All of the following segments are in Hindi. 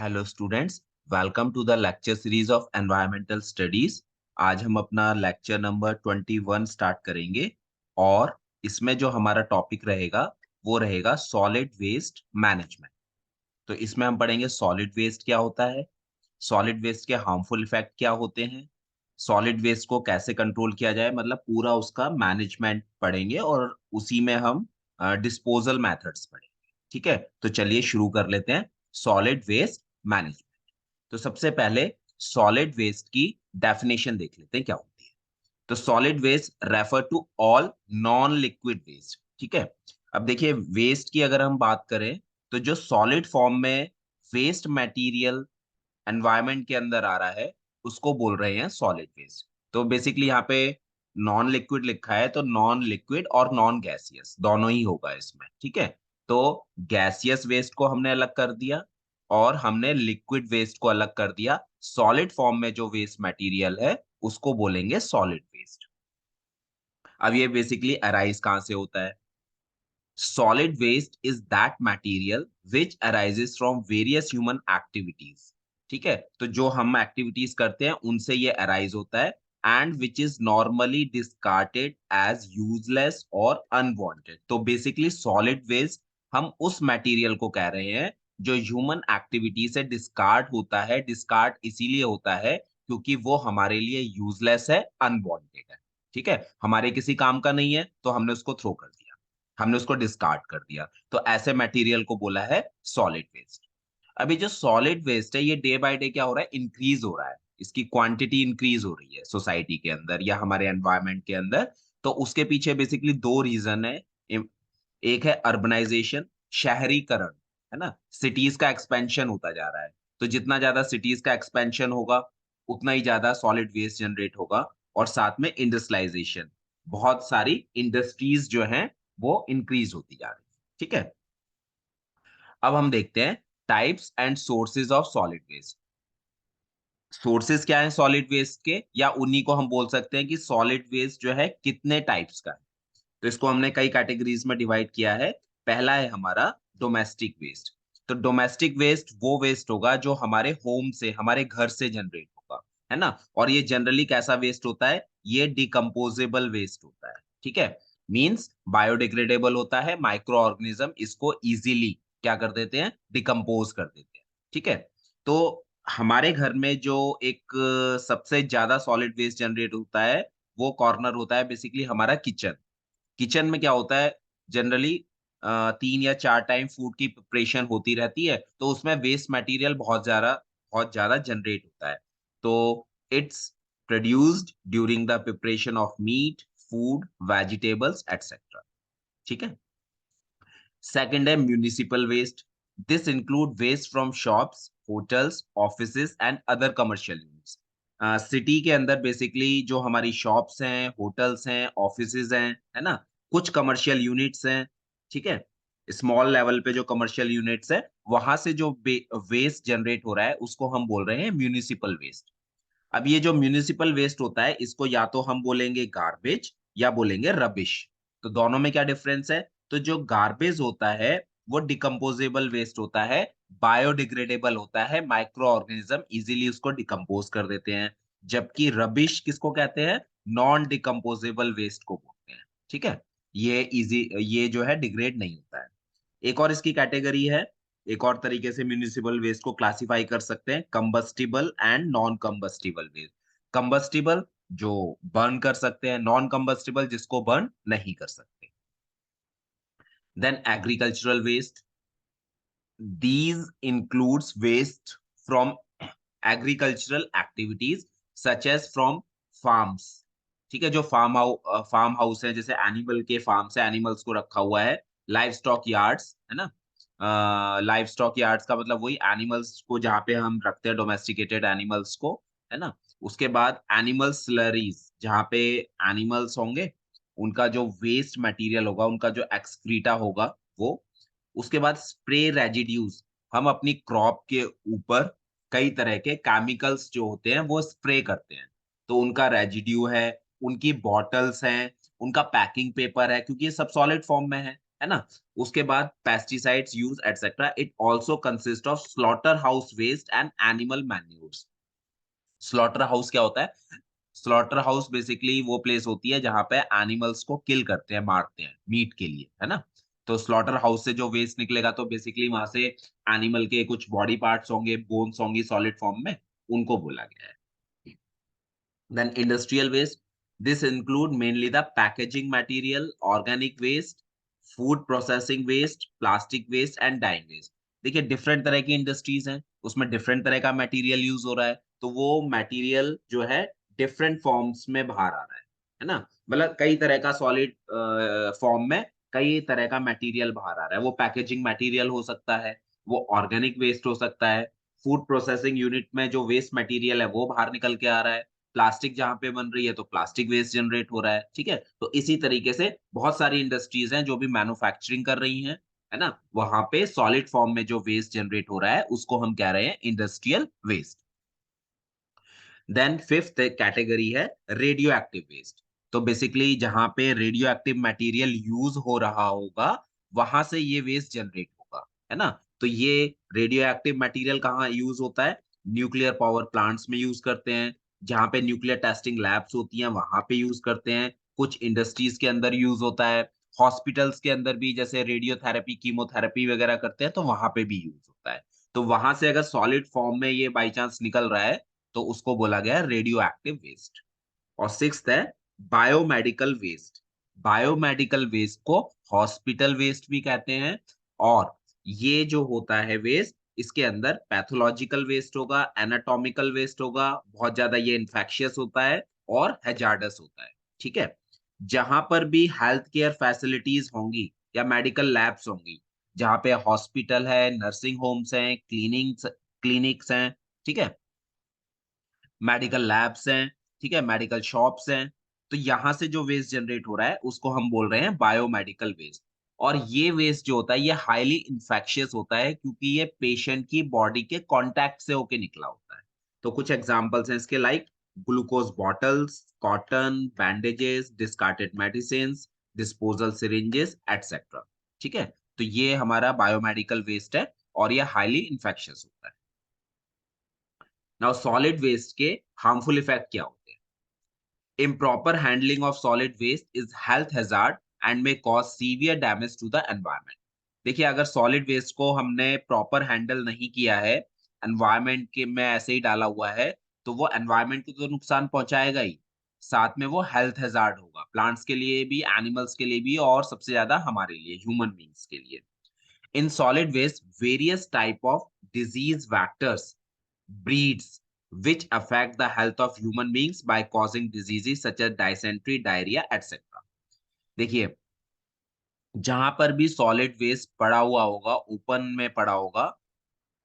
Hello students, welcome to the lecture series of environmental studies. आज हम अपना लेक्चर नंबर 21 स्टार्ट करेंगे और इसमें जो हमारा टॉपिक रहेगा वो रहेगा सॉलिड वेस्ट मैनेजमेंट। तो इसमें हम पढ़ेंगे सॉलिड वेस्ट क्या होता है, सॉलिड वेस्ट के हार्मफुल इफेक्ट क्या होते हैं, सॉलिड वेस्ट को कैसे कंट्रोल किया जाए, मतलब पूरा उसका मैनेजमेंट पढ़ेंगे और उसी में हम डिस्पोजल मेथड्स पढ़ेंगे। ठीक है, तो चलिए शुरू कर लेते हैं सॉलिड वेस्ट मैनेजमेंट। तो सबसे पहले सॉलिड वेस्ट की डेफिनेशन देख लेते हैं क्या होती है। तो solid waste refer to all non liquid waste. ठीक है, अब देखिए वेस्ट की अगर हम बात करें तो जो सॉलिड फॉर्म में वेस्ट मटेरियल एनवायरनमेंट के अंदर आ रहा है उसको बोल रहे हैं सॉलिड वेस्ट। तो बेसिकली यहाँ पे नॉन लिक्विड लिखा है तो नॉन लिक्विड और नॉन गैसियस दोनों ही होगा इसमें। ठीक है, तो गैसियस वेस्ट को हमने अलग कर दिया और हमने लिक्विड वेस्ट को अलग कर दिया। सॉलिड फॉर्म में जो वेस्ट मटेरियल है उसको बोलेंगे सॉलिड वेस्ट। अब ये बेसिकली अराइज कहाँ से होता है? Solid waste is that material which arises from various human activities। ठीक है, तो जो हम एक्टिविटीज करते हैं उनसे ये अराइज होता है and which is normally discarded as useless और अनवांटेड। तो बेसिकली सॉलिड वेस्ट हम उस मटेरियल को कह रहे हैं जो ह्यूमन एक्टिविटी से डिस्कार्ड होता है। डिस्कार्ड इसीलिए होता है क्योंकि वो हमारे लिए यूजलेस है, अनवांटेड है। ठीक है, हमारे किसी काम का नहीं है तो हमने उसको थ्रो कर दिया, हमने उसको डिस्कार्ड कर दिया। तो ऐसे मटेरियल को बोला है सॉलिड वेस्ट। अभी जो सॉलिड वेस्ट है ये डे बाय डे क्या हो रहा है, इंक्रीज हो रहा है। इसकी क्वांटिटी इंक्रीज हो रही है सोसाइटी के अंदर या हमारे एनवायरनमेंट के अंदर। तो उसके पीछे बेसिकली दो रीजन है। एक है अर्बनाइजेशन, शहरीकरण, है ना, सिटीज का एक्सपेंशन होता जा रहा है। तो जितना ज्यादा सिटीज का एक्सपेंशन होगा उतना ही ज्यादा सॉलिड वेस्ट जनरेट होगा। और साथ में इंडस्ट्रियलाइजेशन, बहुत सारी इंडस्ट्रीज जो हैं वो इंक्रीज होती जा रही है। ठीक है, अब हम देखते हैं types and sources of solid waste. Sources क्या है सॉलिड वेस्ट के, या उन्हीं को हम बोल सकते हैं कि सॉलिड वेस्ट जो है कितने टाइप्स का है। तो इसको हमने कई कैटेगरीज में डिवाइड किया है। पहला है हमारा डोमेस्टिक वेस्ट। तो डोमेस्टिक वेस्ट वो वेस्ट होगा जो हमारे होम से, हमारे घर से जनरेट होगा, है ना। और ये जनरली कैसा वेस्ट होता है, ये डिकम्पोजेबल वेस्ट होता है। ठीक है, मींस बायोडिग्रेडेबल होता है, माइक्रो ऑर्गेनिज्म इसको इजीली क्या कर देते हैं, डिकम्पोज कर देते हैं। ठीक है, तो हमारे घर में जो एक सबसे ज्यादा सॉलिड वेस्ट जनरेट होता है वो कॉर्नर होता है बेसिकली हमारा किचन। किचन में क्या होता है, जनरली 3 या 4 टाइम फूड की प्रिपरेशन होती रहती है, तो उसमें वेस्ट मटेरियल बहुत ज्यादा जनरेट होता है। तो it's produced during the preparation of meat, food, vegetables etcetera. ठीक है, सेकंड है municipal waste. This include waste from shops, hotels, offices and other commercial units. City के अंदर बेसिकली जो हमारी शॉप्स हैं, होटल्स हैं, ऑफिसेज हैं, है ना, कुछ कमर्शियल यूनिट्स हैं। ठीक है, स्मॉल लेवल पे जो कमर्शियल यूनिट्स है वहां से जो वेस्ट जनरेट हो रहा है उसको हम बोल रहे हैं म्यूनिसिपल वेस्ट। अब ये जो म्यूनिसिपल वेस्ट होता है इसको या तो हम बोलेंगे गार्बेज या बोलेंगे रबिश। तो दोनों में क्या डिफरेंस है? तो जो गार्बेज होता है वो डिकम्पोजेबल वेस्ट होता है, बायोडिग्रेडेबल होता है, माइक्रो ऑर्गेनिज्म इजीली उसको डिकम्पोज कर देते हैं। जबकि रबिश किसको कहते हैं, नॉन डिकम्पोजेबल वेस्ट को बोलते हैं। ठीक है, ये जो है डिग्रेड नहीं होता है। एक और इसकी कैटेगरी है, एक और तरीके से म्यूनिसिपल वेस्ट को क्लासिफाई कर सकते हैं, combustible and non combustible waste. Combustible जो बर्न कर सकते हैं, नॉन कंबस्टिबल जिसको बर्न नहीं कर सकते। Then agricultural waste, these includes waste from agricultural activities such as from farms। ठीक है, जो फार्म हाउस है, जैसे एनिमल के फार्म से एनिमल्स को रखा हुआ है, लाइव स्टॉक यार्ड्स, है ना। लाइव स्टॉक यार्ड्स का मतलब वही एनिमल्स को जहाँ पे हम रखते हैं डोमेस्टिकेटेड एनिमल्स को, है ना। उसके बाद एनिमल स्लरीज, जहाँ पे एनिमल्स होंगे उनका जो वेस्ट मटेरियल होगा, उनका जो एक्सक्रीटा होगा वो। उसके बाद स्प्रे रेजिड्यूज, हम अपनी क्रॉप के ऊपर कई तरह के केमिकल्स जो होते हैं वो स्प्रे करते हैं, तो उनका रेजिड्यू है, उनकी बॉटल्स हैं, उनका पैकिंग पेपर है, क्योंकि ये सब सॉलिड फॉर्म में है है ना? उसके बाद pesticides use etcetera. It also consist of slaughter house waste and animal manures. Slaughter house क्या होता है? स्लॉटर हाउस बेसिकली वो प्लेस होती है जहां पे एनिमल्स को किल करते हैं, मारते हैं मीट के लिए, है ना? तो स्लॉटर हाउस से जो वेस्ट निकलेगा तो बेसिकली वहां से एनिमल के कुछ बॉडी पार्ट्स होंगे, बोन्स होंगी सॉलिड फॉर्म में, उनको बोला गया है। Then industrial waste. This include mainly the packaging material, organic waste, food processing waste, plastic waste and dyeing waste. देखिए डिफरेंट तरह की इंडस्ट्रीज हैं, उसमें डिफरेंट तरह का मटेरियल यूज हो रहा है, तो वो मटेरियल जो है डिफरेंट फॉर्म्स में बाहर आ रहा है ना? मतलब कई तरह का सॉलिड फॉर्म में कई तरह का मटेरियल बाहर आ रहा है। वो पैकेजिंग मटेरियल हो सकता है, वो ऑर्गेनिक वेस्ट हो सकता है, फूड प्रोसेसिंग यूनिट में जो वेस्ट मटेरियल है वो बाहर निकल के आ रहा है, प्लास्टिक जहाँ पे बन रही है तो प्लास्टिक वेस्ट जनरेट हो रहा है, ठीक है? तो इसी तरीके से बहुत सारी इंडस्ट्रीज हैं जो भी मैन्युफैक्चरिंग कर रही हैं, है ना? वहाँ पे सॉलिड फॉर्म में जो वेस्ट जनरेट हो रहा है उसको हम कह रहे हैं industrial waste. Then fifth category है रेडियो एक्टिव वेस्ट। तो बेसिकली जहाँ पे रेडियो एक्टिव मटेरियल यूज हो रहा होगा, वहां से ये वेस्ट जनरेट होगा, है ना? तो ये रेडियो एक्टिव मटेरियल कहाँ यूज होता है? न्यूक्लियर पावर प्लांट्स में यूज करते हैं, जहाँ पे न्यूक्लियर टेस्टिंग लैब्स होती हैं वहां पे यूज करते हैं, कुछ इंडस्ट्रीज के अंदर यूज होता है, हॉस्पिटल्स के अंदर भी जैसे रेडियोथेरेपी, कीमोथेरेपी वगैरह करते हैं तो वहां पे भी यूज होता है। तो वहां से अगर सॉलिड फॉर्म में ये बाई चांस निकल रहा है तो उसको बोला गया है रेडियो एक्टिव वेस्ट। और सिक्स्थ है बायोमेडिकल वेस्ट। बायोमेडिकल वेस्ट को हॉस्पिटल वेस्ट भी कहते हैं। और ये जो होता है वेस्ट, इसके अंदर पैथोलॉजिकल वेस्ट होगा, एनाटॉमिकल वेस्ट होगा, बहुत ज्यादा ये इन्फेक्शियस होता है और हैजार्डस होता है, ठीक है? जहां पर भी हेल्थ केयर फैसिलिटीज होंगी या मेडिकल लैब्स होंगी, जहां पे हॉस्पिटल है, नर्सिंग होम्स हैं, क्लिनिक्स हैं, ठीक है, मेडिकल लैब्स हैं, ठीक है, मेडिकल शॉप्स हैं, तो यहाँ से जो वेस्ट जनरेट हो रहा है उसको हम बोल रहे हैं बायोमेडिकल वेस्ट। और ये वेस्ट जो होता है ये हाईली इन्फेक्शियस होता है क्योंकि ये पेशेंट की बॉडी के कांटेक्ट से होके निकला होता है। तो कुछ एग्जांपल्स हैं इसके, like glucose bottles, cotton, bandages, discarded medicine, disposal syringes etcetera, ठीक है? तो ये हमारा बायोमेडिकल वेस्ट है और ये हाईली इन्फेक्शियस होता है। नाउ सॉलिड वेस्ट के हार्मफुल इफेक्ट क्या होते हैं? Improper handling of solid waste is health hazard and may cause severe damage to the environment. देखिए अगर सॉलिड वेस्ट को हमने प्रॉपर हैंडल नहीं किया है, एनवायरनमेंट के में ऐसे ही डाला हुआ है, तो वो एनवायरनमेंट को तो नुकसान पहुंचाएगा ही, साथ में वो हेल्थ हैजार्ड होगा, प्लांट्स के लिए भी, एनिमल्स के लिए भी और सबसे ज्यादा हमारे लिए, ह्यूमन बींग्स के लिए। In solid waste, various type of disease vectors breeds which affect the health of human beings by causing diseases such as dysentery, diarrhea, etc. देखिए जहां पर भी सॉलिड वेस्ट पड़ा हुआ होगा, ओपन में पड़ा होगा,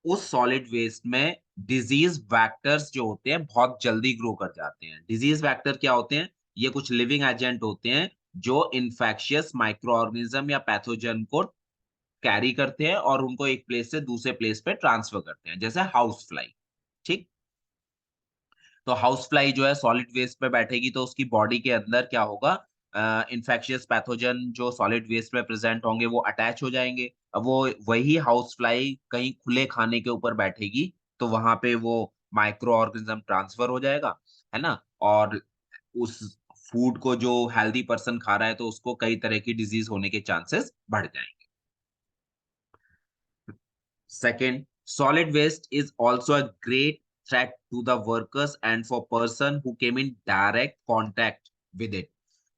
उस सॉलिड वेस्ट में डिजीज वैक्टर्स जो होते हैं बहुत जल्दी ग्रो कर जाते हैं। डिजीज वैक्टर क्या होते हैं? ये कुछ लिविंग एजेंट होते हैं जो इन्फेक्शियस माइक्रो ऑर्गेनिज्म या पैथोजन को कैरी करते हैं और उनको एक प्लेस से दूसरे प्लेस पे ट्रांसफर करते हैं, जैसे हाउस फ्लाई, ठीक? तो हाउस फ्लाई जो है सॉलिड वेस्ट पे बैठेगी तो उसकी बॉडी के अंदर क्या होगा? इन्फेक्शियस पैथोजन जो सॉलिड वेस्ट में प्रेजेंट होंगे वो अटैच हो जाएंगे। अब वो वही हाउस फ्लाई कहीं खुले खाने के ऊपर बैठेगी तो वहां पे वो माइक्रो ऑर्गेनिज्म ट्रांसफर हो जाएगा, है ना? और उस फूड को जो हेल्दी पर्सन खा रहा है तो उसको कई तरह की डिजीज होने के चांसेस बढ़ जाएंगे। Second, solid waste is also a great threat to the workers and for person who came in direct contact with it.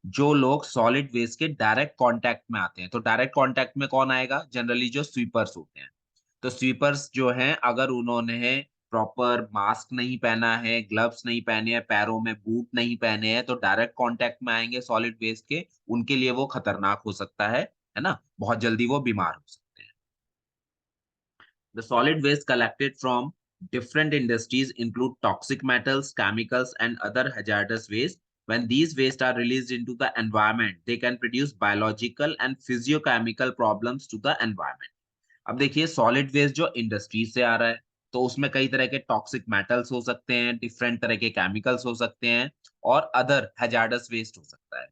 जो लोग सॉलिड वेस्ट के डायरेक्ट कांटेक्ट में आते हैं, तो डायरेक्ट कांटेक्ट में कौन आएगा? जनरली जो स्वीपर्स होते हैं। तो स्वीपर्स जो हैं अगर उन्होंने प्रॉपर मास्क नहीं पहना है, ग्लव्स नहीं पहने हैं, पैरों में बूट नहीं पहने हैं, तो डायरेक्ट कांटेक्ट में आएंगे सॉलिड वेस्ट के, उनके लिए वो खतरनाक हो सकता है ना? बहुत जल्दी वो बीमार हो सकते हैं। The solid waste collected from different industries include toxic metals, chemicals, and other hazardous waste. When these waste are released into the environment, they can produce biological and physiochemical problems to the environment. अब देखिए सॉलिड वेस्ट जो इंडस्ट्री से आ रहा है तो उसमें कई तरह के टॉक्सिक मेटल्स हो सकते हैं, डिफरेंट तरह के केमिकल्स हो सकते हैं और अदर हैजार्डस वेस्ट हो सकता है।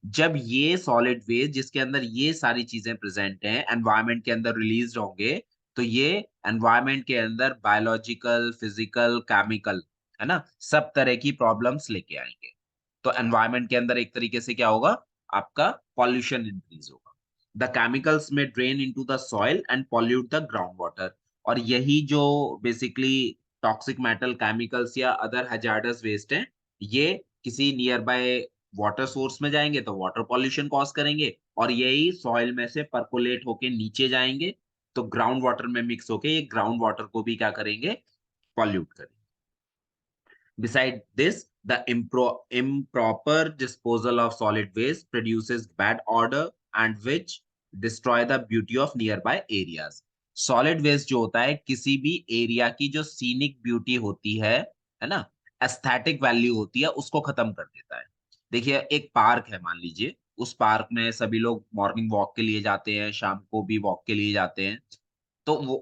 जब ये सॉलिड वेस्ट जिसके अंदर ये सारी चीजें प्रेजेंट हैं एनवायरनमेंट के अंदर रिलीज होंगे, तो ये एनवायरनमेंट के अंदर बायोलॉजिकल, फिजिकल, केमिकल, है ना, सब तरह की प्रॉब्लम्स लेके आएंगे। तो एनवायरनमेंट के अंदर एक तरीके से क्या होगा, आपका पॉल्यूशन इंक्रीज होगा। द केमिकल्स में drain into the soil and pollute the ground water. और यही जो बेसिकली टॉक्सिक मेटल, केमिकल्स या अदर हैजार्डस वेस्ट हैं, ये किसी नियर बाय वाटर सोर्स में जाएंगे तो वाटर पॉल्यूशन कॉज करेंगे, और यही सॉइल में से परकोलेट होके नीचे जाएंगे, तो ग्राउंड वाटर में मिक्स होके ये ग्राउंड वाटर को भी क्या करेंगे, पॉल्यूट करेंगे। Beside this, the improper disposal of solid waste produces bad odor and which destroy the beauty of nearby areas. Solid waste जो होता है किसी भी एरिया की जो सीनिक ब्यूटी होती है ना, एस्थेटिक वैल्यू होती है, उसको खत्म कर देता है। देखिए एक पार्क है मान लीजिए, उस पार्क में सभी लोग मॉर्निंग वॉक के लिए जाते हैं, शाम को भी वॉक के लिए जाते हैं। तो वो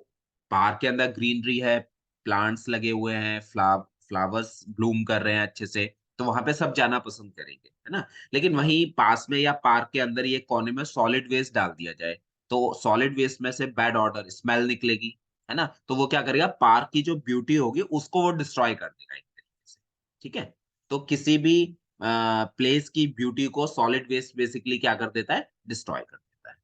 पार्क के अंदर ग्रीनरी है, प्लांट्स लगे हुए हैं, फ्लावर्स ब्लूम कर रहे हैं अच्छे से, तो वहां पे सब जाना पसंद करेंगे, है ना। लेकिन वहीं पास में या पार्क के अंदर ये कोने में सॉलिड वेस्ट डाल दिया जाए, तो सॉलिड वेस्ट में से बैड ऑर्डर स्मेल निकलेगी, है ना, तो वो क्या करेगा, पार्क की जो ब्यूटी होगी उसको वो डिस्ट्रॉय कर देगा एक तरीके से। ठीक है, तो किसी भी प्लेस की ब्यूटी को सॉलिड वेस्ट बेसिकली क्या कर देता है, डिस्ट्रॉय कर देता है।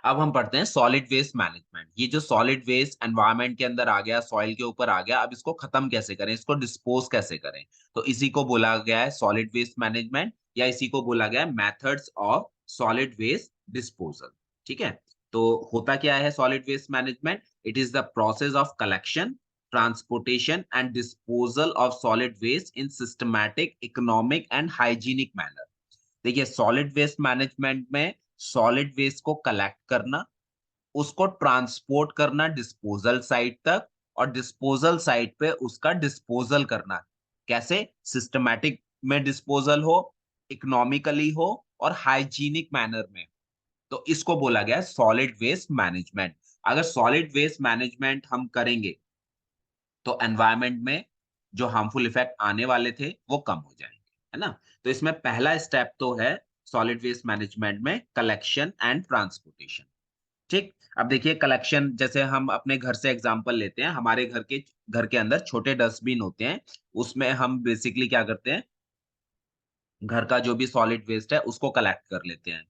अब हम पढ़ते हैं सॉलिड वेस्ट मैनेजमेंट। ये जो सॉलिड वेस्ट एनवायरनमेंट के अंदर आ गया, सॉइल के ऊपर आ गया, अब इसको खत्म कैसे करें, इसको डिस्पोज कैसे करें, तो इसी को बोला गया है सॉलिड वेस्ट मैनेजमेंट, या इसी को बोला गया है methods of solid waste disposal. ठीक है, तो होता क्या है solid waste management, it is the process of collection, transportation and disposal of solid waste in systematic, economic and hygienic manner. देखिए सॉलिड वेस्ट मैनेजमेंट में सॉलिड वेस्ट को कलेक्ट करना, उसको ट्रांसपोर्ट करना डिस्पोजल साइट तक, और डिस्पोजल साइट पे उसका डिस्पोजल करना। कैसे, सिस्टमैटिक में डिस्पोजल हो, इकोनॉमिकली हो, और हाइजीनिक मैनर में। तो इसको बोला गया है सॉलिड वेस्ट मैनेजमेंट। अगर सॉलिड वेस्ट मैनेजमेंट हम करेंगे तो एनवायरनमेंट में जो हार्मफुल इफेक्ट आने वाले थे वो कम हो जाएंगे, है ना। तो इसमें पहला स्टेप तो है सॉलिड वेस्ट मैनेजमेंट में कलेक्शन एंड ट्रांसपोर्टेशन। ठीक, अब देखिए कलेक्शन, जैसे हम अपने घर से एग्जांपल लेते हैं, हमारे घर के अंदर छोटे डस्टबिन होते हैं, उसमें हम बेसिकली क्या करते हैं, घर का जो भी सॉलिड वेस्ट है उसको कलेक्ट कर लेते हैं।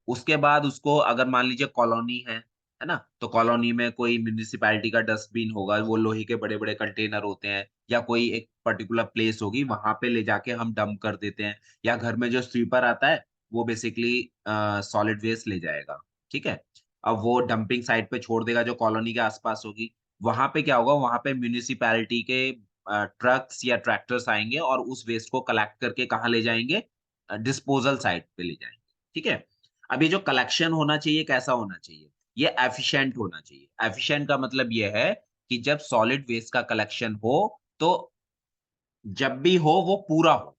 उसके बाद उसको अगर मान लीजिए कॉलोनी है ना? तो कॉलोनी में कोई म्युनिसिपैलिटी का डस्टबिन होगा, वो लोहे के बड़े-बड़े कंटेनर होते हैं, या कोई एक पर्टिकुलर प्लेस होगी, वहाँ पे ले जाके हम डंप कर देते हैं। या घर में जो स्वीपर आता है, वो बेसिकली सॉलिड वेस्ट ले जाएगा, ठीक है? अब वो डंपिंग साइट पे छोड़ देगा जो कॉलोनी के आस-पास होगी। वहाँ पे क्या होगा, वहाँ पे म्युनिसिपैलिटी के ट्रक्स या ट्रैक्टर्स आएँगे और उस वेस्ट को कलेक्ट करके कहाँ ले जाएँगे? डिस्पोज़ल साइट पे ले जाएँगे, ठीक है? अब ये जो कलेक्शन होना चाहिए कैसा होना चाहिए? ये एफिशिएंट होना चाहिए। एफिशिएंट का मतलब ये है कि जब सॉलिड वेस्ट का कलेक्शन हो, तो जब भी हो वो पूरा हो।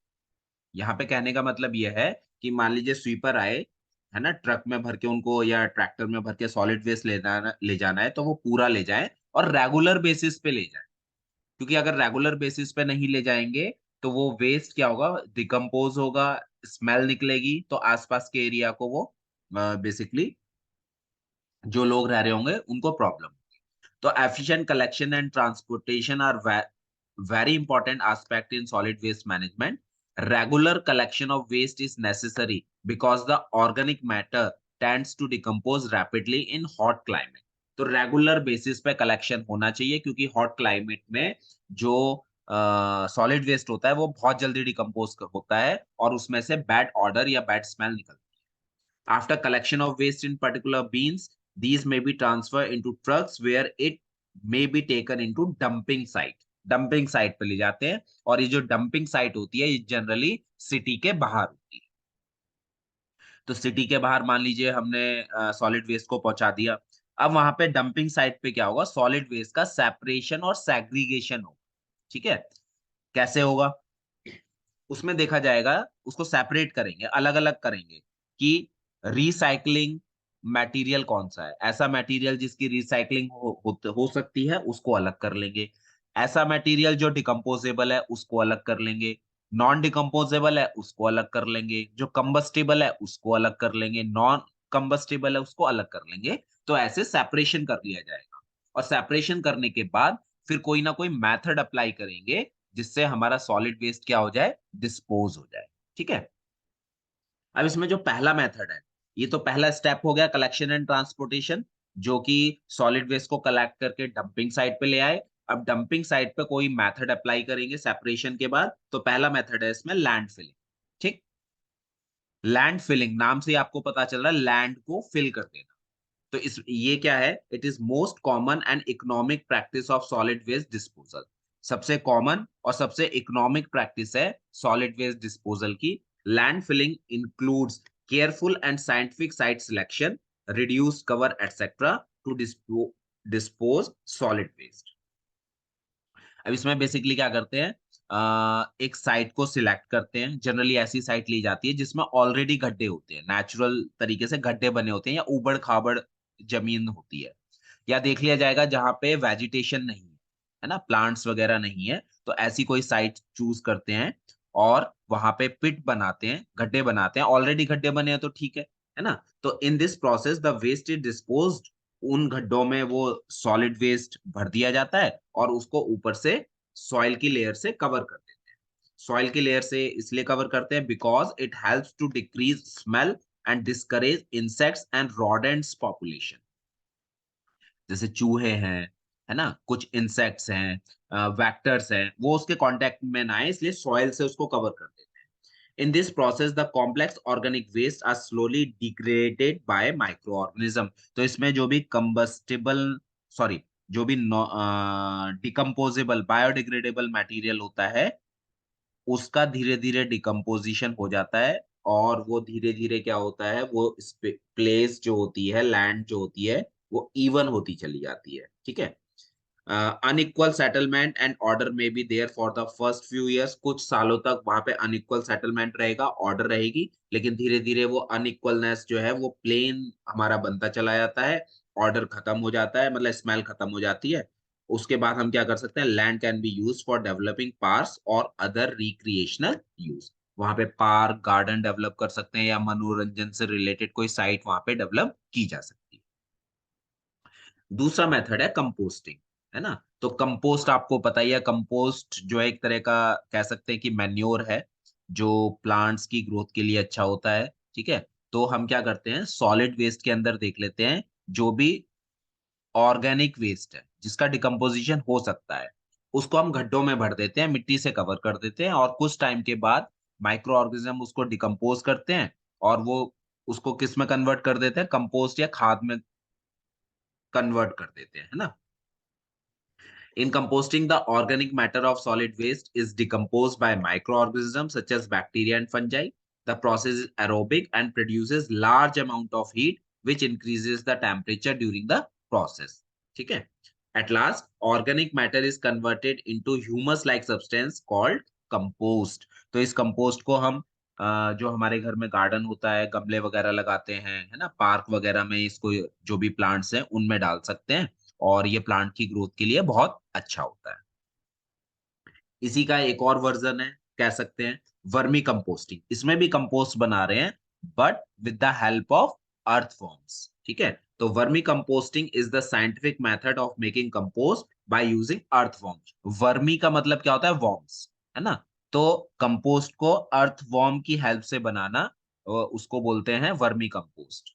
यहाँ पे कहने का मतलब ये है कि मान लीजिए स्वीपर आए, है ना? ट्रक में भर के उनको या ट्रैक्टर में भर के सॉलिड वेस्ट ले जाना है, तो वो पूरा ले जाएँ और रेगुलर बेसिस पे ले जाएँ। क्योंकि अगर रेगुलर बेसिस पे नहीं ले जाएँगे, तो वो वेस्ट क्या होगा, डिकम्पोज़ होगा, स्मेल निकलेगी, तो आस-पास के एरिया को वो बेसिकली जो लोग रह रहे होंगे उनको प्रॉब्लम। तो efficient collection and transportation are very important aspect in solid waste management. Regular collection of waste is necessary because the organic matter tends to decompose rapidly in hot climate. तो रेगुलर बेसिस पे कलेक्शन होना चाहिए, क्योंकि हॉट क्लाइमेट में जो सॉलिड वेस्ट होता है वो बहुत जल्दी डिकम्पोज होता है और उसमें से बैड ऑर्डर या बैड स्मेल निकलती है। After collection of waste in particular bins, these may be transferred into trucks where it may be taken into dumping site. Dumping site पे ले जाते हैं, और ये जो डंपिंग साइट होती है ये जनरली सिटी के बाहर होती है। तो सिटी के बाहर मान लीजिए हमने सॉलिड वेस्ट को पहुंचा दिया। अब वहां पे डंपिंग साइट पे क्या होगा, सॉलिड वेस्ट का सेपरेशन और सेग्रीगेशन होगा। ठीक है, कैसे होगा, उसमें देखा जाएगा, उसको सेपरेट करेंगे, अलग-अलग करेंगे कि रीसाइक्लिंग मटेरियल कौन-सा है। ऐसा मटेरियल जिसकी रीसाइक्लिंग हो सकती है, उसको अलग कर लेंगे। ऐसा मटेरियल जो डिकम्पोजेबल है, उसको अलग कर लेंगे। नॉन डिकम्पोजेबल है उसको अलग कर लेंगे, जो कंबस्टेबल है उसको अलग कर लेंगे, नॉन कंबस्टेबल है उसको अलग कर लेंगे। तो ऐसे सेपरेशन कर लिया जाएगा, और सेपरेशन करने के बाद फिर कोई ना कोई मेथड अप्लाई करेंगे जिससे हमारा सॉलिड वेस्ट क्या हो जाए, डिस्पोज हो जाए। ठीक है। अब इसमें जो पहला मेथड है, ये तो पहला स्टेप हो गया कलेक्शन एंड ट्रांसपोर्टेशन, जो कि सॉलिड वेस्ट को कलेक्ट करके डंपिंग साइट पे ले आए। अब डंपिंग साइट पे कोई मेथड अप्लाई करेंगे सेपरेशन के बाद, तो पहला मेथड है इसमें लैंड फिलिंग। ठीक। लैंड फिलिंग नाम से ही आपको पता चल रहा है, लैंड को फिल कर देना। तो इस ये क्या है, it is most common and economic practice of solid waste disposal. सबसे कॉमन और सबसे इकोनॉमिक प्रैक्टिस है सॉलिड वेस्ट डिस्पोजल की। Land filling includes careful and scientific site selection, reduce cover etcetera to dispose solid waste. अब इसमें बेसिकली क्या करते हैं, एक साइट को सिलेक्ट करते हैं। जनरली ऐसी साइट ली जाती है जिसमें ऑलरेडी गड्ढे होते हैं, नेचुरल तरीके से गड्ढे बने होते हैं, या उबड़ खाबड़ जमीन होती है। या देख लिया जाएगा जहां पे वेजिटेशन नहीं है ना, प्लांट्स वगैरह नहीं है, तो ऐसी कोई साइट चूज करते हैं और वहां पे पिट बनाते हैं, गड्ढे बनाते हैं। ऑलरेडी गड्ढे बने हैं तो ठीक है ना। तो in this process the waste is disposed, उन गड्ढों में वो सॉलिड वेस्ट भर दिया जाता है और उसको ऊपर से सॉइल की लेयर से कवर कर देते हैं। सॉइल की लेयर से इसलिए कवर करते हैं because it helps to decrease smell and discourage insects and rodents population. जैसे चूहे हैं, है ना, कुछ इंसेक्ट्स हैं, वेक्टर्स हैं, वो उसके कांटेक्ट में ना आए, इसलिए सॉइल से उसको कवर कर देते हैं। In this process, the complex organic waste are slowly degraded by microorganism। तो इसमें जो भी combustible, सॉरी, जो भी डिकम्पोजेबल बायोडिग्रेडेबल मटेरियल होता है, उसका धीरे धीरे डिकम्पोजिशन हो जाता है। और वो धीरे धीरे क्या होता है, वो प्लेस जो होती है, लैंड जो होती है, वो इवन होती चली जाती है। ठीक है। अनइक्वल सेटलमेंट एंड ऑर्डर में be there for the first few years. कुछ सालों तक वहां पे अनइक्वल सेटलमेंट रहेगा, ऑर्डर रहेगी, लेकिन धीरे धीरे वो अनइक्वलनेस जो है वो प्लेन हमारा बनता चला जाता है, ऑर्डर खत्म हो जाता है, मतलब स्मेल खत्म हो जाती है। उसके बाद हम क्या कर सकते हैं, land can be use for developing parks और अदर रिक्रिएशनल यूज। वहां पे पार्क गार्डन डेवलप कर सकते हैं, या मनोरंजन से रिलेटेड कोई साइट वहां पे डेवलप की जा सकती है। दूसरा मेथड है कंपोस्टिंग, है ना। तो कंपोस्ट आपको पता ही है, कंपोस्ट जो है एक तरह का कह सकते हैं कि मैन्योर है, जो प्लांट्स की ग्रोथ के लिए अच्छा होता है। ठीक है। तो हम क्या करते हैं, सॉलिड वेस्ट के अंदर देख लेते हैं, जो भी ऑर्गेनिक वेस्ट है जिसका डिकम्पोजिशन हो सकता है, उसको हम गड्ढों में भर देते हैं, मिट्टी से कवर कर देते हैं, और कुछ टाइम के बाद माइक्रो ऑर्गेनिज्म उसको डिकम्पोज करते हैं, और वो उसको किस में कन्वर्ट कर देते हैं, कंपोस्ट या खाद में कन्वर्ट कर देते हैं, है ना। In composting, the organic matter of solid waste is decomposed by microorganisms such as bacteria and fungi. The process is aerobic and produces large amount of heat, which increases the temperature during the process. ठीक है. At last, organic matter is converted into humus-like substance called compost. तो इस compost को हम जो हमारे घर में गार्डन होता है, गमले वगैरह लगाते हैं, है ना, पार्क वगैरह में इसको जो भी प्लांट्स हैं उनमें डाल सकते हैं, और ये प्लांट की ग्रोथ के लिए बहुत अच्छा होता है। इसी का एक और वर्जन है, कह सकते हैं वर्मी कंपोस्टिंग। इसमें भी कंपोस्ट बना रहे हैं, but with the help of earthworms. ठीक है। तो vermi composting is the scientific method of making compost by using earthworms. Vermi का मतलब क्या होता है, वॉर्म्स, है ना। तो कंपोस्ट को अर्थवॉर्म की हेल्प से बनाना, उसको बोलते हैं vermi compost.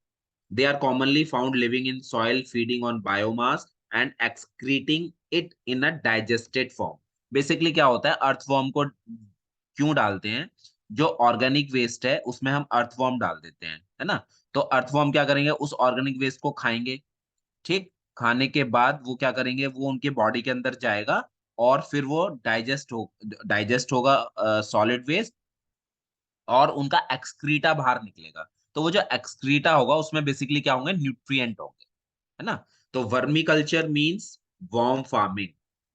They are commonly found living in soil, feeding on biomass and excreting it in a digested form. Basically क्या होता है, अर्थवॉर्म को क्यों डालते हैं, जो ऑर्गेनिक वेस्ट है उसमें हम अर्थवॉर्म डाल देते हैं, है ना। तो अर्थवॉर्म क्या करेंगे, उस ऑर्गेनिक वेस्ट को खाएंगे। ठीक। खाने के बाद वो क्या करेंगे, वो उनके बॉडी के अंदर जाएगा, और फिर वो डाइजेस्ट होगा सॉलिड वेस्ट, और उनका एक्सक्रीटा बाहर निकलेगा। तो वो जो एक्सक्रीटा होगा उसमें बेसिकली क्या होंगे, न्यूट्रिएंट होंगे, है ना। तो vermiculture means worm farming.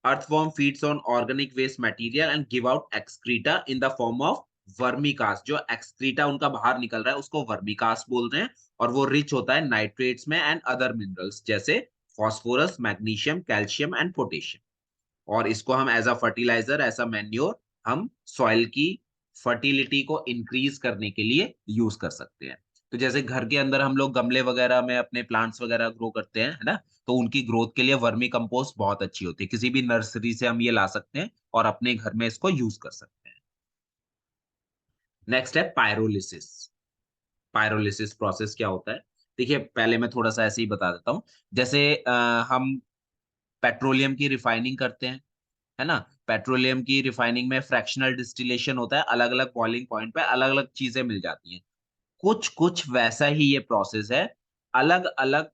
Earthworm feeds on organic waste material and give out excreta in the form of vermicast. जो एक्सक्रीटा उनका बाहर निकल रहा है उसको वर्मी कास्ट बोल रहे हैं, और वो रिच होता है नाइट्रेट्स में एंड अदर मिनरल्स जैसे phosphorus, magnesium, calcium and potassium. और इसको हम as a fertiliser, as a manure हम सॉइल की फर्टिलिटी को इंक्रीज करने के लिए यूज कर सकते हैं। तो जैसे घर के अंदर हम लोग गमले वगैरह में अपने प्लांट्स वगैरह ग्रो करते हैं, है ना? तो उनकी ग्रोथ के लिए वर्मी कंपोस्ट बहुत अच्छी होती है। किसी भी नर्सरी से हम ये ला सकते हैं और अपने घर में इसको यूज कर सकते हैं। नेक्स्ट है पायरोलिसिस। पायरोलिसिस प्रोसेस क्या होता है? देखिए, पहले मैं थोड़ा सा ऐसे ही बता देता हूँ। जैसे हम पेट्रोलियम की रिफाइनिंग करते हैं, है ना? पेट्रोलियम की रिफाइनिंग में फ्रैक्शनल डिस्टिलेशन होता है, अलग-अलग बॉइलिंग पॉइंट पे अलग-अलग चीजें मिल जाती हैं। कुछ-कुछ वैसा ही ये प्रोसेस है। अलग-अलग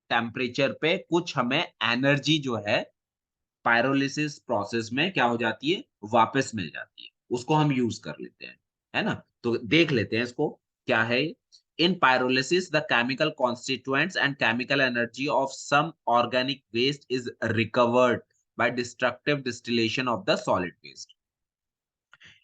टेम्परेचर पे कुछ हमें एनर्जी जो है पायरोलिसिस प्रोसेस में क्या हो जाती है, वापस मिल जाती है। उसको हम यूज कर लेते हैं, है ना? तो देख लेते हैं इसको, क्या है। In pyrolysis the chemical constituents and chemical energy of some organic waste is recovered by destructive distillation of the solid waste.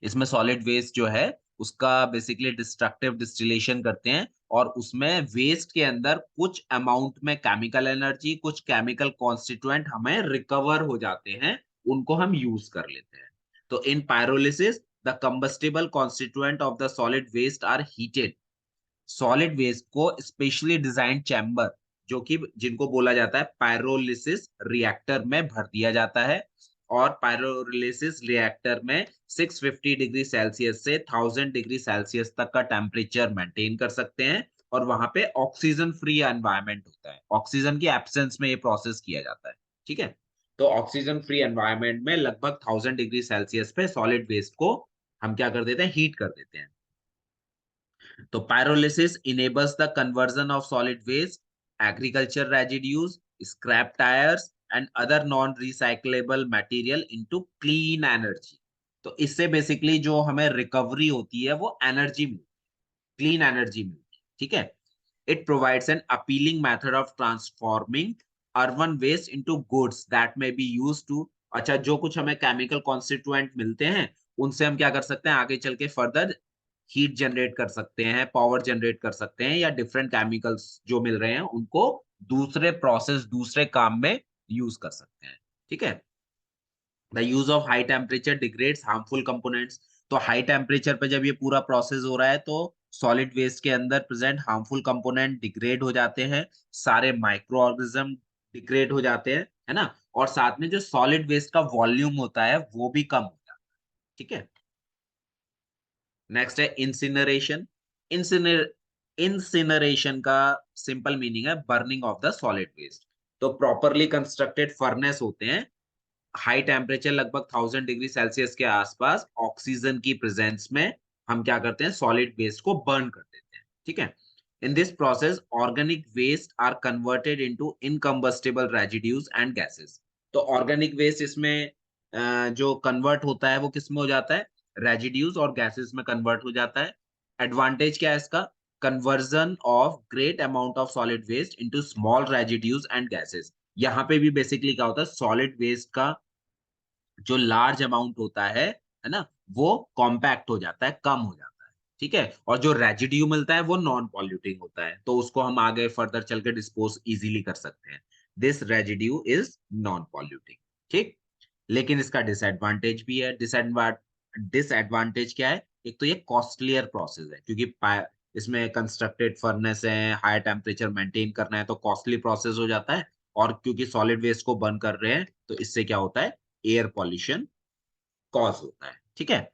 इसमें सॉलिड वेस्ट जो है उसका बेसिकली डिस्ट्रक्टिव डिस्टिलेशन करते हैं, और उसमें वेस्ट के अंदर कुछ अमाउंट में केमिकल एनर्जी, कुछ केमिकल कॉन्स्टिट्यूएंट हमें रिकवर हो जाते हैं, उनको हम यूज कर लेते हैं। तो in pyrolysis the combustible constituent of the solid waste are heated. Solid waste को स्पेशली डिजाइन चैम्बर, जो कि जिनको बोला जाता है पायरोलिसिस रिएक्टर में भर दिया जाता है, और पायरोलिसिस रिएक्टर में 650 डिग्री सेल्सियस से 1000 डिग्री सेल्सियस तक का टेम्परेचर मेंटेन कर सकते हैं, और वहां पे ऑक्सीजन फ्री एनवायरनमेंट होता है। ऑक्सीजन की एब्सेंस में ये प्रोसेस किया जाता है, ठीक है? तो ऑक्सीजन फ्री एनवायरनमेंट में लगभग 1000 डिग्री सेल्सियस पे सॉलिड वेस्ट को हम क्या कर देते हैं, हीट कर देते हैं। तो pyrolysis enables the conversion of solid waste, agriculture residues, scrap tires, and other non-recyclable material into clean energy. तो इससे बेसिकली जो हमें रिकवरी होती है वो एनर्जी मिलती है, क्लीन एनर्जी मिलती है, ठीक है? It provides an appealing method of transforming urban waste into goods that may be used to. अच्छा, जो कुछ हमें केमिकल कॉन्स्टिट्यूएंट मिलते हैं, उनसे हम क्या कर सकते हैं, आगे चल के फर्दर हीट जनरेट कर सकते हैं, पावर जनरेट कर सकते हैं, या डिफरेंट केमिकल्स जो मिल रहे हैं उनको दूसरे प्रोसेस, दूसरे काम में यूज कर सकते हैं, ठीक है? The use of high temperature degrades harmful components. तो हाई टेम्परेचर पे जब ये पूरा प्रोसेस हो रहा है तो सॉलिड वेस्ट के अंदर प्रेजेंट हार्मफुल कंपोनेंट डिग्रेड हो जाते हैं, सारे माइक्रो ऑर्गेनिज्म डिग्रेड हो जाते हैं, है ना? और साथ में जो सॉलिड वेस्ट का वॉल्यूम होता है वो भी कम हो जाता है, ठीक है? नेक्स्ट है इंसिनरेशन। इंसिनरेशन का सिंपल मीनिंग है burning of the solid waste. तो प्रॉपरली कंस्ट्रक्टेड फर्नेस होते हैं, हाई टेम्परेचर लगभग 1000 डिग्री सेल्सियस के आसपास ऑक्सीजन की प्रेजेंस में हम क्या करते हैं, सॉलिड वेस्ट को बर्न कर देते हैं, ठीक है? In this process organic waste are converted into incombustible residues and gases. तो ऑर्गेनिक वेस्ट इसमें जो कन्वर्ट होता है वो किस में हो जाता है, रेजिड्यूज और गैसेस में कन्वर्ट हो जाता है। एडवांटेज क्या है इसका, conversion of great amount of solid waste into small residues and gases. यहाँ पे भी बेसिकली क्या होता है, सॉलिड वेस्ट का जो लार्ज अमाउंट होता है ना, वो कॉम्पैक्ट हो जाता है, कम हो जाता है, ठीक है? और जो रेजिड्यू मिलता है वो नॉन पॉल्यूटिंग होता है, तो उसको हम आगे फर्दर चल के डिस्पोज इजीली कर सकते हैं। This residue is non polluting, ठीक? लेकिन इसका डिसएडवांटेज भी है। डिसएडवांटेज क्या है? एक तो ये कॉस्टलियर प्रोसेस है, क्योंकि इसमें कंस्ट्रक्टेड फर्नेस है, हाई टेम्परेचर मेंटेन करना है, तो कॉस्टली प्रोसेस हो जाता है। और क्योंकि सॉलिड वेस्ट को बर्न कर रहे हैं, तो इससे क्या होता है, एयर पॉल्यूशन कॉज होता है, ठीक है?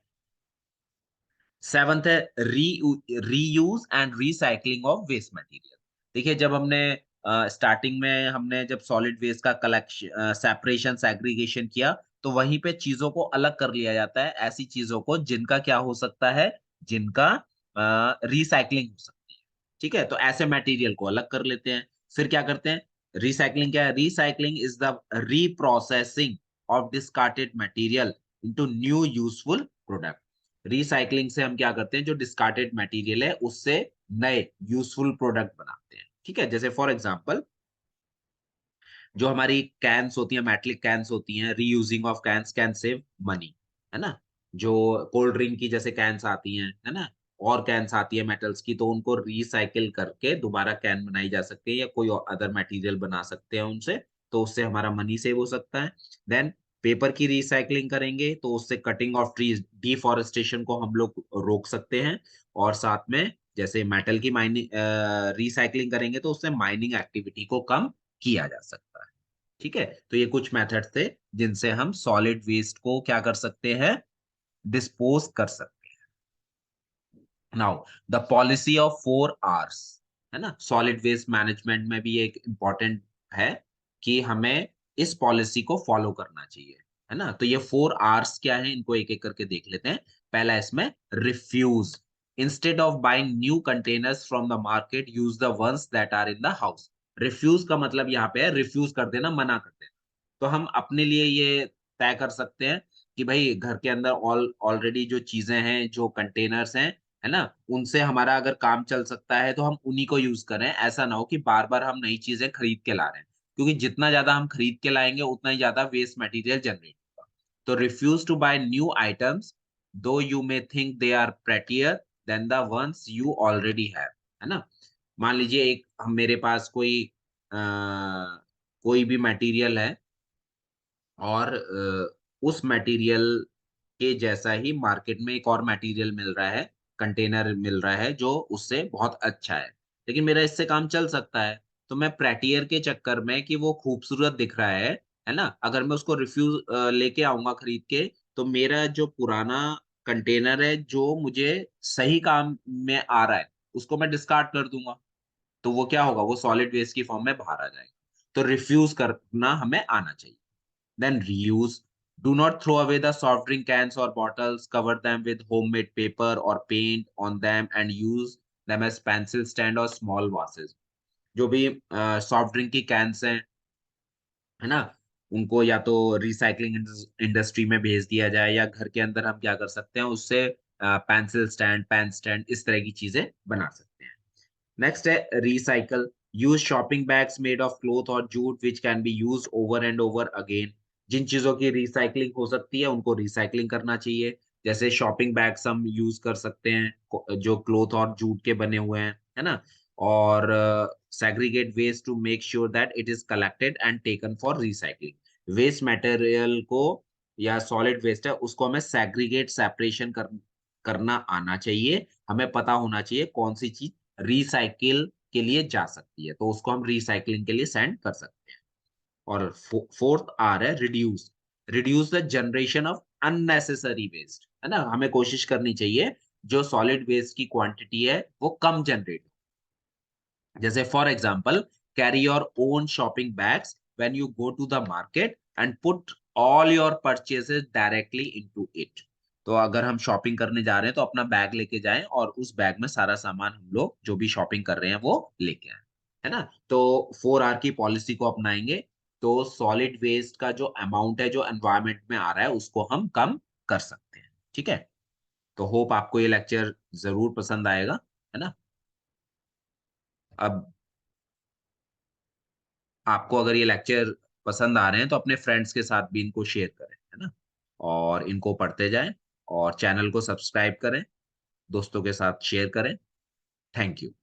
सेवंथ है reuse and recycling of waste material. देखिए, जब हमने स्टार्टिंग में हमने जब सॉलिड वेस्ट का कलेक्शन, सेपरेशन, सेग्रीगेशन किया, तो वहीं पे चीजों को अलग कर लिया जाता है, ऐसी चीजों को जिनका क्या हो सकता है, जिनका रिसाइकलिंग हो सकती है, ठीक है? तो ऐसे मटेरियल को अलग कर लेते हैं। फिर क्या करते हैं, रिसाइकलिंग क्या है, recycling is the reprocessing of discarded material into new useful product. Recycling से हम क्या करते हैं, जो डिस्कार्टेड मटेरियल है उससे नए यूजफुल प्रोडक्ट बनाते हैं, ठीक है? जैसे फॉर एग्जांपल, जो हमारी कैन्स होती हैं, मेटलिक कैन्स होती हैं, reusing of cans can save money, है ना? जो कोल्ड ड्रिंक की जैसे कैन्स आती हैं, है ना, और कैन्स आती है मेटल्स की, तो उनको रिसाइकिल करके दोबारा कैन बनाई जा सकती है, या कोई अदर मटेरियल बना सकते हैं उनसे, तो उससे हमारा मनी सेव हो सकता है। देन पेपर की रिसाइकलिंग करेंगे तो उससे कटिंग ऑफ ट्रीज, डिफॉरेस्टेशन को हम लोग रोक सकते हैं। और साथ में जैसे मेटल की माइनिंग रिसाइकलिंग करेंगे तो उससे माइनिंग एक्टिविटी को कम किया जा सकता है। ठीक है, तो ये कुछ मेथड्स थे जिनसे हम सॉलिड वेस्ट को क्या कर सकते हैं, डिस्पोज कर सकते हैं। Now the policy of 4 Rs, है ना, सॉलिड वेस्ट मैनेजमेंट में भी एक इंपॉर्टेंट है कि हमें इस पॉलिसी को फॉलो करना चाहिए, है ना। तो ये 4 Rs क्या है, इनको एक एक करके देख लेते हैं। पहला इसमें refuse, instead of buying new containers from the market use the ones that are in the house. Refuse का मतलब यहाँ पे है रिफ्यूज कर देना, मना कर देना। तो हम अपने लिए ये तय कर सकते हैं कि भाई घर के अंदर ऑलरेडी जो चीजें हैं, जो कंटेनर्स हैं, है ना, उनसे हमारा अगर काम चल सकता है तो हम उन्हीं को यूज करें। ऐसा ना हो कि बार बार हम नई चीजें खरीद के ला रहे हैं, क्योंकि जितना ज्यादा हम खरीद के लाएंगे उतना ही ज्यादा वेस्ट मटेरियल जनरेट होगा। तो refuse to buy new items though you may think they are prettier than the ones you already have, है ना। मान लीजिए एक मेरे पास कोई भी मटेरियल है और उस मटेरियल के जैसा ही मार्केट में एक और मटेरियल मिल रहा है, कंटेनर मिल रहा है जो उससे बहुत अच्छा है, लेकिन मेरा इससे काम चल सकता है। तो मैं प्रेटियर के चक्कर में कि वो खूबसूरत दिख रहा है ना, अगर मैं उसको रिफ्यूज लेके आऊंगा खरीद के, तो मेरा जो पुराना कंटेनर है जो मुझे सही काम में आ रहा है, उसको मैं डिस्कार्ड कर दूंगा। तो वो क्या होगा, वो सॉलिड वेस्ट की फॉर्म में बाहर आ जाएगा। तो रिफ्यूज करना हमें आना चाहिए। Then reuse. Do not throw away the soft drink cans or bottles. Cover them with homemade paper or paint on them and use them as pencil stand or small vases. जो भी सॉफ्ट ड्रिंक की कैंस हैं, है ना, उनको या तो रिसाइकलिंग इंडस्ट्री में भेज दिया जाए, या घर के अंदर हम क्या कर सकते हैं, उससे पेंसिल स्टैंड, पेन स्टैंड, इस तरह की चीजें बना सकते हैं। नेक्स्ट है recycle. Use shopping bags made of cloth और jute which can be use over and over again. जिन चीजों की रिसाइकलिंग हो सकती है उनको रिसाइकलिंग करना चाहिए। जैसे शॉपिंग बैग्स हम यूज कर सकते हैं जो क्लोथ और जूट के बने हुए हैं, है ना। और segregate waste to make sure that it is collected and taken for recycling. Waste material को या सॉलिड वेस्ट है उसको हमें सेग्रीगेट सेपरेशन करना आना चाहिए। हमें पता होना चाहिए कौन सी चीज रिसाइकिल के लिए जा सकती है, तो उसको हम रिसाइकलिंग के लिए सेंड कर सकते हैं। और फोर्थ आर है reduce. Reduce the generation of unnecessary waste, है ना, हमें कोशिश करनी चाहिए जो सॉलिड वेस्ट की क्वांटिटी है वो कम जनरेट। जैसे for example, carry your own shopping bags when you go to the market and put all your purchases directly into it. तो अगर हम शॉपिंग करने जा रहे हैं तो अपना बैग लेके जाएं और उस बैग में सारा सामान हम लोग जो भी शॉपिंग कर रहे हैं वो लेके आए, है ना। तो 4 R की पॉलिसी को अपनाएंगे तो सॉलिड वेस्ट का जो अमाउंट है जो एनवायरमेंट में आ रहा है उसको हम कम कर सकते हैं। ठीक है, तो होप आपको ये लेक्चर जरूर पसंद आएगा, है ना। अब आपको अगर ये लेक्चर पसंद आ रहे हैं तो अपने फ्रेंड्स के साथ भी इनको शेयर करें, है ना, और इनको पढ़ते जाएं और चैनल को सब्सक्राइब करें, दोस्तों के साथ शेयर करें। Thank you.